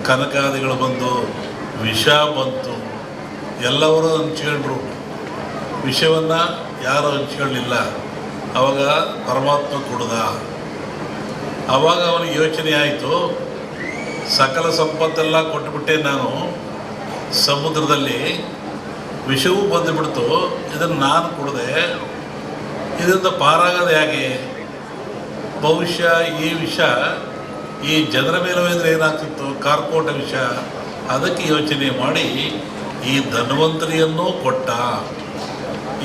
ಕನಕಾದಿಗಳು ಬಂದು ವಿಷ ಬಂತು, ಎಲ್ಲರೂ ಹಂಚ್ಕೊಂಡ್ರು. ವಿಷವನ್ನು ಯಾರು ಹಂಚ್ಕೊಳ್ಳಿಲ್ಲ. ಆವಾಗ ಪರಮಾತ್ಮ ಕುಡ್ದ. ಆವಾಗ ಅವನಿಗೆ ಯೋಚನೆ ಆಯಿತು, ಸಕಲ ಸಂಪತ್ತೆಲ್ಲ ಕೊಟ್ಟುಬಿಟ್ಟೆ ನಾನು, ಸಮುದ್ರದಲ್ಲಿ ವಿಷವೂ ಬಂದುಬಿಡ್ತು, ಇದನ್ನು ನಾನು ಕುಡಿದೆ, ಇದರಿಂದ ಪಾರಾಗೋದು ಹೇಗೆ? ಬಹುಶಃ ಈ ವಿಷ ಈ ಜನರ ಮೇಲೆ ಹೋದರೆ ಏನಾಗ್ತಿತ್ತು, ಕಾರ್ಕೋಟ ವಿಷ. ಅದಕ್ಕೆ ಯೋಚನೆ ಮಾಡಿ ಈ ಧನ್ವಂತರಿಯನ್ನು ಕೊಟ್ಟ.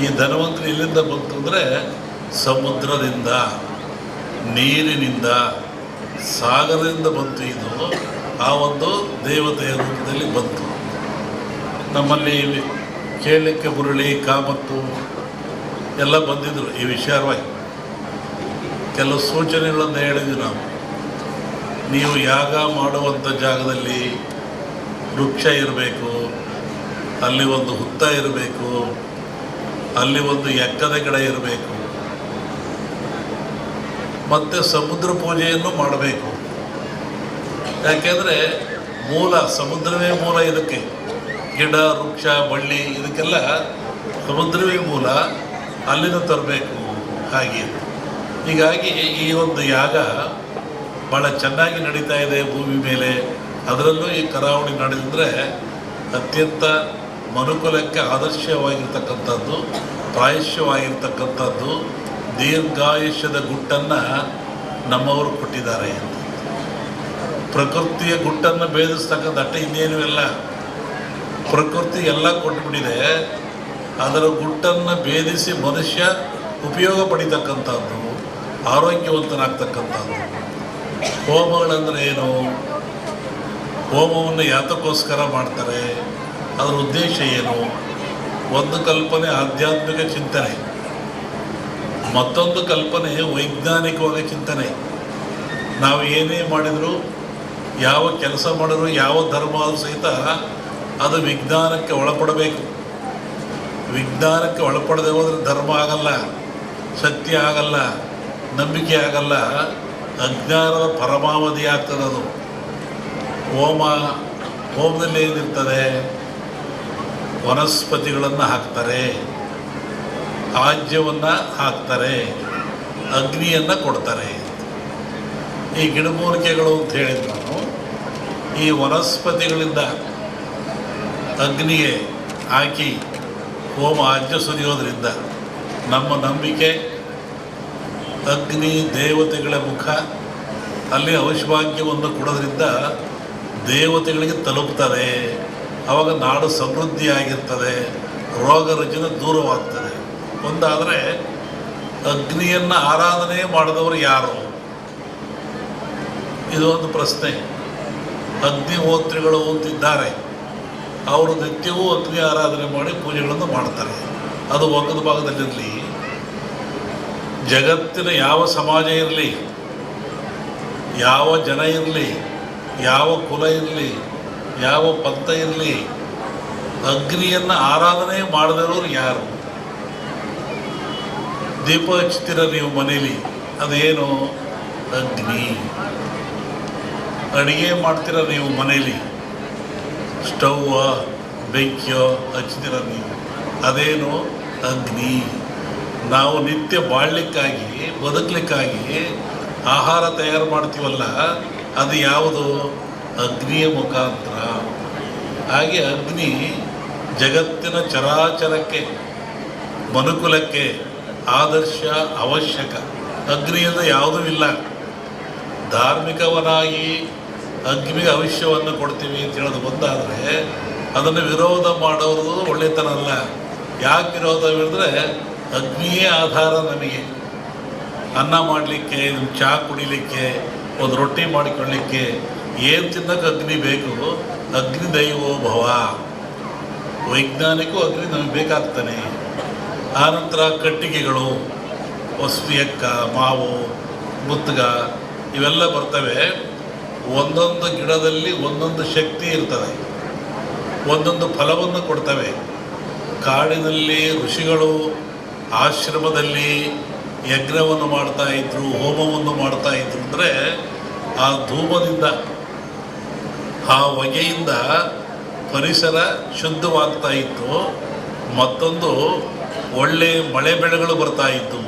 ಈ ಧನ್ವಂತರಿ ಎಲ್ಲಿಂದ ಬಂತು ಅಂದರೆ ಸಮುದ್ರದಿಂದ, ನೀರಿನಿಂದ, ಸಾಗರದಿಂದ ಬಂತು. ಇದು ಆ ಒಂದು ದೇವತೆಯ ರೂಪದಲ್ಲಿ ಬಂತು. ನಮ್ಮಲ್ಲಿ ಕೇಳಲಿಕ್ಕೆ ಮುರಳಿ, ಕಾಮತ್ತು ಎಲ್ಲ ಬಂದಿದ್ದರು ಈ ವಿಚಾರವಾಗಿ. ಕೆಲವು ಸೂಚನೆಗಳನ್ನು ಹೇಳಿದ್ವಿ ನಾವು. ನೀವು ಯಾಗ ಮಾಡುವಂಥ ಜಾಗದಲ್ಲಿ ವೃಕ್ಷ ಇರಬೇಕು, ಅಲ್ಲಿ ಒಂದು ಹುತ್ತ ಇರಬೇಕು, ಅಲ್ಲಿ ಒಂದು ಎಕ್ಕದ ಗಿಡ ಇರಬೇಕು, ಮತ್ತು ಸಮುದ್ರ ಪೂಜೆಯನ್ನು ಮಾಡಬೇಕು. ಯಾಕೆಂದರೆ ಮೂಲ ಸಮುದ್ರವೇ ಮೂಲ. ಇದಕ್ಕೆ ಗಿಡ, ವೃಕ್ಷ, ಬಳ್ಳಿ ಇದಕ್ಕೆಲ್ಲ ಸಮುದ್ರವೇ ಮೂಲ, ಅಲ್ಲಿಂದ ತರಬೇಕು. ಹಾಗೆ ಹೀಗಾಗಿ ಈ ಒಂದು ಯಾಗ ಭಾಳ ಚೆನ್ನಾಗಿ ನಡೀತಾ ಇದೆ ಭೂಮಿ ಮೇಲೆ. ಅದರಲ್ಲೂ ಈ ಕರಾವಳಿ ನಡೆದಿದ್ರೆ ಅತ್ಯಂತ ಮನುಕುಲಕ್ಕೆ ಆದರ್ಶವಾಗಿರ್ತಕ್ಕಂಥದ್ದು, ಪ್ರಾಯಶ್ಯವಾಗಿರ್ತಕ್ಕಂಥದ್ದು, ದೀರ್ಘಾಯುಷ್ಯದ ಗುಟ್ಟನ್ನು ನಮ್ಮವರು ಕೊಟ್ಟಿದ್ದಾರೆ. ಪ್ರಕೃತಿಯ ಗುಟ್ಟನ್ನು ಭೇದಿಸ್ತಕ್ಕಂಥ ಅಟ್ಟ ಇನ್ನೇನೂ ಇಲ್ಲ. ಪ್ರಕೃತಿ ಎಲ್ಲ ಕೊಟ್ಟುಬಿಟ್ಟಿದೆ. ಅದರ ಗುಟ್ಟನ್ನು ಭೇದಿಸಿ ಮನುಷ್ಯ ಉಪಯೋಗ ಪಡಿತಕ್ಕಂಥದ್ದು, ಆರೋಗ್ಯವಂತನಾಗ್ತಕ್ಕಂಥದ್ದು. ಹೋಮಗಳಂದರೆ ಏನು? ಹೋಮವನ್ನು ಯಾತಕ್ಕೋಸ್ಕರ ಮಾಡ್ತಾರೆ? ಅದರ ಉದ್ದೇಶ ಏನು? ಒಂದು ಕಲ್ಪನೆ ಆಧ್ಯಾತ್ಮಿಕ ಚಿಂತನೆ, ಮತ್ತೊಂದು ಕಲ್ಪನೆ ವೈಜ್ಞಾನಿಕವಾಗಿ ಚಿಂತನೆ. ನಾವು ಏನೇ ಮಾಡಿದರೂ, ಯಾವ ಕೆಲಸ ಮಾಡಿದ್ರು, ಯಾವ ಧರ್ಮ ಸಹಿತ ಅದು ವಿಜ್ಞಾನಕ್ಕೆ ಒಳಪಡಬೇಕು. ವಿಜ್ಞಾನಕ್ಕೆ ಒಳಪಡದೆ ಹೋದರೆ ಧರ್ಮ ಆಗಲ್ಲ, ಸತ್ಯ ಆಗಲ್ಲ, ನಂಬಿಕೆ ಆಗಲ್ಲ, ಅಜ್ಞಾನದ ಪರಮಾವಧಿ ಆಗ್ತದೆ ಅದು. ಹೋಮದಲ್ಲಿ ಏನಿರ್ತದೆ? ವನಸ್ಪತಿಗಳನ್ನು ಹಾಕ್ತಾರೆ, ಆಜ್ಯವನ್ನು ಹಾಕ್ತಾರೆ, ಅಗ್ನಿಯನ್ನು ಕೊಡ್ತಾರೆ. ಈ ಗಿಡಮೂಲಿಕೆಗಳು ಅಂತ ಹೇಳಿದ್ರು ನಾನು. ಈ ವನಸ್ಪತಿಗಳಿಂದ ಅಗ್ನಿಗೆ ಹಾಕಿ ಹೋಮ ಆಜ್ಯ ಸುರಿಯೋದ್ರಿಂದ ನಮ್ಮ ನಂಬಿಕೆ ಅಗ್ನಿ ದೇವತೆಗಳ ಮುಖ, ಅಲ್ಲಿ ಔಷಭಾಗ್ಯವನ್ನು ಕೊಡೋದ್ರಿಂದ ದೇವತೆಗಳಿಗೆ ತಲುಪ್ತದೆ. ಆವಾಗ ನಾಡು ಸಮೃದ್ಧಿಯಾಗಿರ್ತದೆ, ರೋಗ ರುಜಿನ ದೂರವಾಗ್ತದೆ. ಒಂದಾದರೆ ಅಗ್ನಿಯನ್ನು ಆರಾಧನೆ ಮಾಡಿದವರು ಯಾರು? ಇದು ಒಂದು ಪ್ರಶ್ನೆ. ಅಗ್ನಿಹೋತ್ರಿಗಳು ಅಂತಿದ್ದಾರೆ, ಅವರು ನಿತ್ಯವೂ ಅಗ್ನಿ ಆರಾಧನೆ ಮಾಡಿ ಪೂಜೆಗಳನ್ನು ಮಾಡ್ತಾರೆ. ಅದು ಒಗ್ಗದ ಭಾಗದಲ್ಲಿರಲಿ, ಜಗತ್ತಿನ ಯಾವ ಸಮಾಜ ಇರಲಿ, ಯಾವ ಜನ ಇರಲಿ, ಯಾವ ಕುಲ ಇರಲಿ, ಯಾವ ಪಂಥ ಇರಲಿ, ಅಗ್ನಿಯನ್ನು ಆರಾಧನೆ ಮಾಡದಿರೋರು ಯಾರು? ದೀಪ ಹಚ್ತೀರ ನೀವು ಮನೇಲಿ, ಅದೇನು? ಅಗ್ನಿ. ಅಡುಗೆ ಮಾಡ್ತೀರ ನೀವು ಮನೇಲಿ, ಸ್ಟವ್ವ ಬೆಂಕಿಯೋ ಹಚ್ತೀರ ನೀವು, ಅದೇನು? ಅಗ್ನಿ. ನಾವು ನಿತ್ಯ ಬಾಳಲಿಕ್ಕಾಗಿ, ಬದುಕಲಿಕ್ಕಾಗಿ ಆಹಾರ ತಯಾರು ಮಾಡ್ತೀವಲ್ಲ, ಅದು ಯಾವುದು? ಅಗ್ನಿಯ ಮುಖಾಂತರ. ಹಾಗೆ ಅಗ್ನಿ ಜಗತ್ತಿನ ಚರಾಚರಕ್ಕೆ, ಮನುಕುಲಕ್ಕೆ ಆದರ್ಶ, ಅವಶ್ಯಕ. ಅಗ್ನಿಯಿಂದ ಯಾವುದೂ ಇಲ್ಲ. ಧಾರ್ಮಿಕವನಾಗಿ ಅಗ್ನಿಗೆ ಭವಿಷ್ಯವನ್ನು ಕೊಡ್ತೀವಿ ಅಂತ ಹೇಳೋದು ಬಂದಾದರೆ ಅದನ್ನು ವಿರೋಧ ಮಾಡೋದು ಒಳ್ಳೆತನ ಅಲ್ಲ. ಯಾಕೆ ವಿರೋಧ ಹೇಳಿದ್ರೆ, ಅಗ್ನಿಯೇ ಆಧಾರ ನಮಗೆ. ಅನ್ನ ಮಾಡಲಿಕ್ಕೆ, ಚಹಾ ಕುಡಿಲಿಕ್ಕೆ, ಒಂದು ರೊಟ್ಟಿ ಮಾಡಿಕೊಳ್ಳಲಿಕ್ಕೆ ಏನು ತಿನ್ನೋಕ್ಕೆ ಅಗ್ನಿ ಬೇಕು. ಅಗ್ನಿ ದೈವೋ ಭವ. ವೈಜ್ಞಾನಿಕೂ ಅಗ್ನಿ ನಮಗೆ ಬೇಕಾಗ್ತಾನೆ. ಆನಂತರ ಕಟ್ಟಿಗೆಗಳು, ಎಕ್ಕ, ಮಾವು, ಮುತ್ತುಗ ಇವೆಲ್ಲ ಬರ್ತವೆ. ಒಂದೊಂದು ಗಿಡದಲ್ಲಿ ಒಂದೊಂದು ಶಕ್ತಿ ಇರ್ತದೆ, ಒಂದೊಂದು ಫಲವನ್ನು ಕೊಡ್ತವೆ. ಕಾಡಿನಲ್ಲಿ ಋಷಿಗಳು ಆಶ್ರಮದಲ್ಲಿ ಯಜ್ಞವನ್ನು ಮಾಡ್ತಾಯಿದ್ರು, ಹೋಮವನ್ನು ಮಾಡ್ತಾಯಿದ್ರು. ಅಂದರೆ ಆ ಧೂಮದಿಂದ, ಆ ಹೊಗೆಯಿಂದ ಪರಿಸರ ಶುದ್ಧವಾಗ್ತಾ ಇತ್ತು. ಮತ್ತೊಂದು ಒಳ್ಳೆ ಮಳೆ ಬೆಳೆಗಳು ಬರ್ತಾ ಇತ್ತು.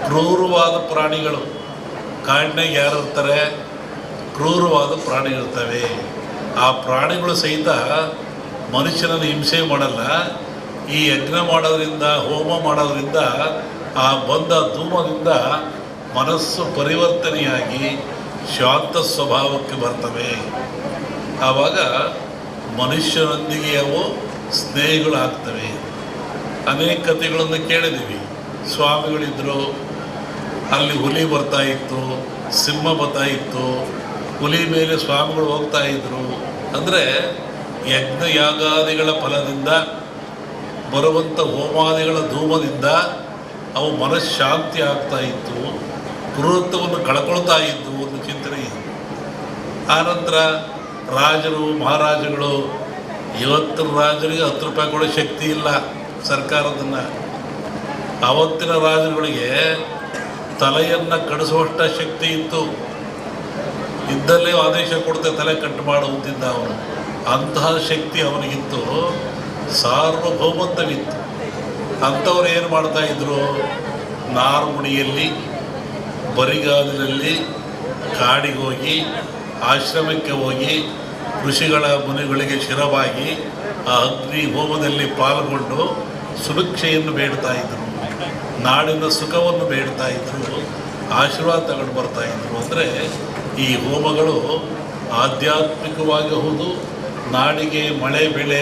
ಕ್ರೂರವಾದ ಪ್ರಾಣಿಗಳು ಕಾಡಿನಾಗ ಯಾರು ಇರ್ತಾರೆ? ಕ್ರೂರವಾದ ಪ್ರಾಣಿಗಳಿರ್ತವೆ. ಆ ಪ್ರಾಣಿಗಳು ಸಹಿತ ಮನುಷ್ಯನನ್ನು ಹಿಂಸೆ ಮಾಡಲ್ಲ. ಈ ಯಜ್ಞ ಮಾಡೋದ್ರಿಂದ, ಹೋಮ ಮಾಡೋದ್ರಿಂದ, ಆ ಬಂದ ಧೂಮದಿಂದ ಮನಸ್ಸು ಪರಿವರ್ತನೆಯಾಗಿ ಶಾಂತ ಸ್ವಭಾವಕ್ಕೆ ಬರ್ತವೆ. ಆವಾಗ ಮನುಷ್ಯನೊಂದಿಗೆ ಅವು ಸ್ನೇಹಿಗಳಾಗ್ತವೆ. ಅನೇಕ ಕಥೆಗಳನ್ನು ಕೇಳಿದ್ದೀವಿ. ಸ್ವಾಮಿಗಳಿದ್ದರು, ಅಲ್ಲಿ ಹುಲಿ ಬರ್ತಾ ಇತ್ತು, ಸಿಂಹ ಬರ್ತಾ ಇತ್ತು, ಹುಲಿ ಮೇಲೆ ಸ್ವಾಮಿಗಳು ಹೋಗ್ತಾ ಇದ್ರು. ಅಂದರೆ ಯಜ್ಞ ಯಾಗಾದಿಗಳ ಫಲದಿಂದ ಬರುವಂಥ ಹೋಮಾದಿಗಳ ಧೂಮದಿಂದ ಅವು ಮನಃಶಾಂತಿ ಆಗ್ತಾ ಇತ್ತು, ಕ್ರೂರತ್ವವನ್ನು ಕಳ್ಕೊಳ್ತಾ ಇದ್ದು ಒಂದು ಚಿಂತನೆ ಇದೆ. ಆನಂತರ ರಾಜರು ಮಹಾರಾಜಗಳು, ಇವತ್ತಿನ ರಾಜರಿಗೆ 10 ರೂಪಾಯಿ ಕೊಡೋ ಶಕ್ತಿ ಇಲ್ಲ ಸರ್ಕಾರದನ್ನು. ಆವತ್ತಿನ ರಾಜರುಗಳಿಗೆ ತಲೆಯನ್ನು ಕಡಿಸುವಷ್ಟ ಶಕ್ತಿ ಇತ್ತು. ಇದ್ದಲ್ಲೇ ಆದೇಶ ಕೊಡ್ತೆ ತಲೆ ಕಟ್ಟು ಮಾಡುವಂತಿದ್ದ ಅವನು. ಅಂತಹ ಶಕ್ತಿ ಅವನಿಗಿತ್ತು, ಸಾರ್ವಭೌಮತ್ವವಿತ್ತು. ಅಂಥವ್ರು ಏನು ಮಾಡ್ತಾಯಿದ್ರು? ನಾರ್ಮುಡಿಯಲ್ಲಿ, ಬರಿಗಾಲಿನಲ್ಲಿ ಕಾಡಿಗೆ ಹೋಗಿ, ಆಶ್ರಮಕ್ಕೆ ಹೋಗಿ, ಋಷಿಗಳ ಮುನಿಗಳಿಗೆ ಶಿರವಾಗಿ ಆ ಅಗ್ನಿ ಹೋಮದಲ್ಲಿ ಪಾಲ್ಗೊಂಡು ಸುಭಿಕ್ಷೆಯನ್ನು ಬೇಡ್ತಾ ಇದ್ದರು, ನಾಡಿನ ಸುಖವನ್ನು ಬೇಡ್ತಾ ಇದ್ದರು, ಆಶೀರ್ವಾದ ತಗೊಂಡು ಬರ್ತಾಯಿದ್ರು. ಅಂದರೆ ಈ ಹೋಮಗಳು ಆಧ್ಯಾತ್ಮಿಕವಾಗಿ ಹೌದು, ನಾಡಿಗೆ ಮಳೆ ಬೆಳೆ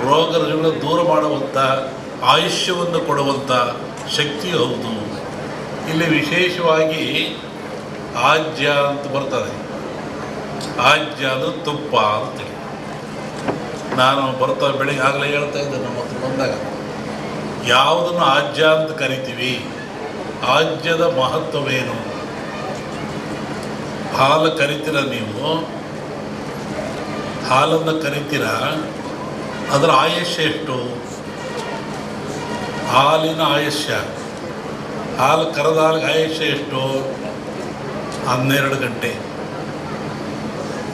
ರೋಗ ರುಜಿನಗಳನ್ನು ದೂರ ಮಾಡುವಂಥ, ಆಯುಷ್ಯವನ್ನು ಕೊಡುವಂಥ ಶಕ್ತಿ ಹೌದು. ಇಲ್ಲಿ ವಿಶೇಷವಾಗಿ ಆಜ್ಯ ಅಂತ ಬರ್ತದೆ. ಆಜ್ಯ ಅಂದರೆ ತುಪ್ಪ ಅಂತೇಳಿ. ನಾನು ಬೆಳಿಗ್ಗೆ ಆಗಲೇ ಹೇಳ್ತಾ ಇದ್ದೆ, ನಮ್ಮ ಹತ್ರ ಬಂದಾಗ ಯಾವುದನ್ನು ಆಜ್ಯ ಅಂತ ಕರಿತೀವಿ, ಆಜ್ಯದ ಮಹತ್ವವೇನು? ಹಾಲು ಕರಿತೀರ ನೀವು, ಹಾಲನ್ನು ಕರಿತೀರ, ಅದರ ಆಯುಷ್ಯ ಎಷ್ಟು? ಹಾಲಿನ ಆಯುಷ್ಯ, ಹಾಲು ಕರೆದ ಹಾಲಿಗೆ ಆಯುಷ್ಯ ಎಷ್ಟು? 12 ಗಂಟೆ.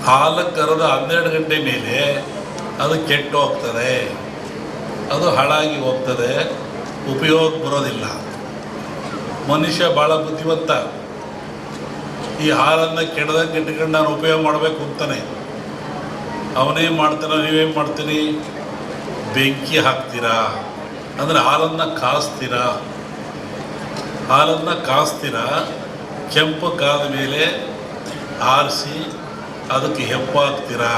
ಹಾಲು ಕರೆದ 12 ಗಂಟೆ ಮೇಲೆ ಅದು ಕೆಟ್ಟು ಹೋಗ್ತದೆ, ಅದು ಹಾಳಾಗಿ ಹೋಗ್ತದೆ, ಉಪಯೋಗ ಬರೋದಿಲ್ಲ. ಮನುಷ್ಯ ಭಾಳ ಬುದ್ಧಿವಂತ. ಈ ಹಾಲನ್ನು ಕೆಡದಂಗೆ ಇಟ್ಕೊಂಡು ನಾನು ಉಪಯೋಗ ಮಾಡಬೇಕು ಅಂತಾನೆ. ಅವನೇನು ಮಾಡ್ತಾನೆ, ನೀವೇನು ಮಾಡ್ತೀರಿ? ಬೆಂಕಿ ಹಾಕ್ತೀರಾ, ಅಂದರೆ ಹಾಲನ್ನು ಕಾಸ್ತೀರಾ. ಹಾಲನ್ನು ಕಾಸ್ತೀರಾ, ಕೆಂಪು ಕಾದ ಮೇಲೆ ಆರಿಸಿ ಅದಕ್ಕೆ ಹೆಪ್ಪು ಹಾಕ್ತೀರಾ.